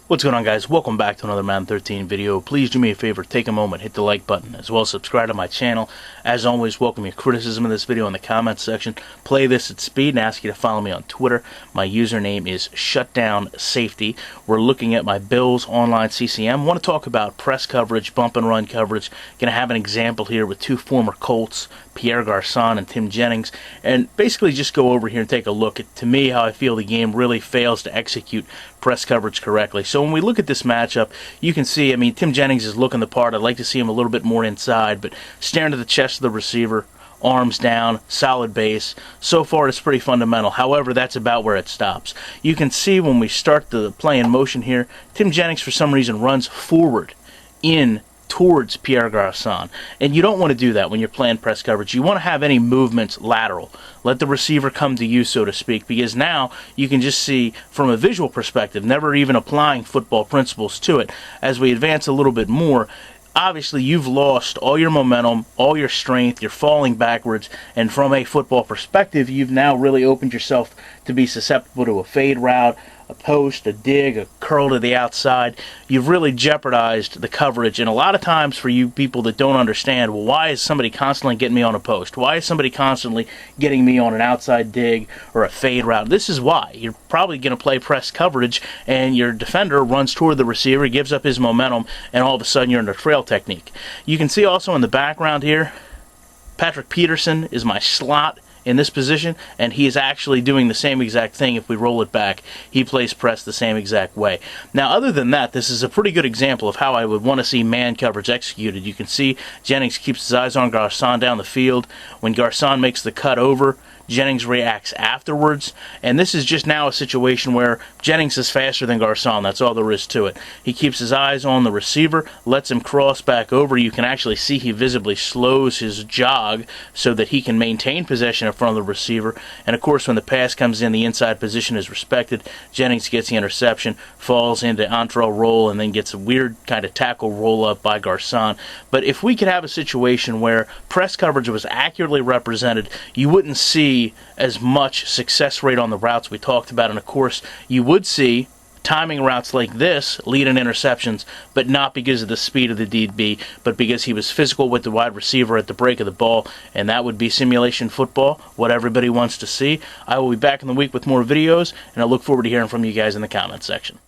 What's going on, guys? Welcome back to another Madden 13 video. Please do me a favor, take a moment, hit the like button, as well as subscribe to my channel. As always, welcome your criticism of this video in the comments section. Play this at speed and ask you to follow me on Twitter. My username is ShutdownSafety. We're looking at my Bills online CCM. Want to talk about press coverage, bump and run coverage. Going to have an example here with two former Colts, Pierre Garçon and Tim Jennings, and basically just go over here and take a look at, to me, how I feel the game really fails to execute press coverage correctly. So when we look at this matchup, you can see, Tim Jennings is looking the part. I'd like to see him a little bit more inside, but staring to the chest of the receiver, arms down, solid base. So far, it's pretty fundamental. However, that's about where it stops. You can see when we start the play in motion here, Tim Jennings, for some reason, runs forward in towards Pierre Garçon. And you don't want to do that when you're playing press coverage. You want to have any movements lateral. Let the receiver come to you, so to speak, because now you can just see from a visual perspective, never even applying football principles to it. As we advance a little bit more, obviously you've lost all your momentum, all your strength, you're falling backwards, and from a football perspective, you've now really opened yourself to be susceptible to a fade route, a post, a dig, a curl to the outside. You've really jeopardized the coverage, and a lot of times for you people that don't understand, well, why is somebody constantly getting me on a post? Why is somebody constantly getting me on an outside dig or a fade route? This is why. You're probably going to play press coverage, and your defender runs toward the receiver, gives up his momentum, and all of a sudden you're in a trail technique. You can see also in the background here, Patrick Peterson is my slot in this position, and he is actually doing the same exact thing. If we roll it back, he plays press the same exact way. Now, other than that, this is a pretty good example of how I would want to see man coverage executed. You can see Jennings keeps his eyes on Garçon down the field. When Garçon makes the cut over, Jennings reacts afterwards, and this is just now a situation where Jennings is faster than Garçon. That's all there is to it. He keeps his eyes on the receiver, lets him cross back over. You can actually see he visibly slows his jog so that he can maintain possession in front of the receiver, and of course when the pass comes in, the inside position is respected. Jennings gets the interception, falls into entrée roll, and then gets a weird kind of tackle roll up by Garçon. But if we could have a situation where press coverage was accurately represented, you wouldn't see as much success rate on the routes we talked about, and of course you would see timing routes like this lead in interceptions, but not because of the speed of the DB, but because he was physical with the wide receiver at the break of the ball, and that would be simulation football, what everybody wants to see. I will be back in the week with more videos, and I look forward to hearing from you guys in the comments section.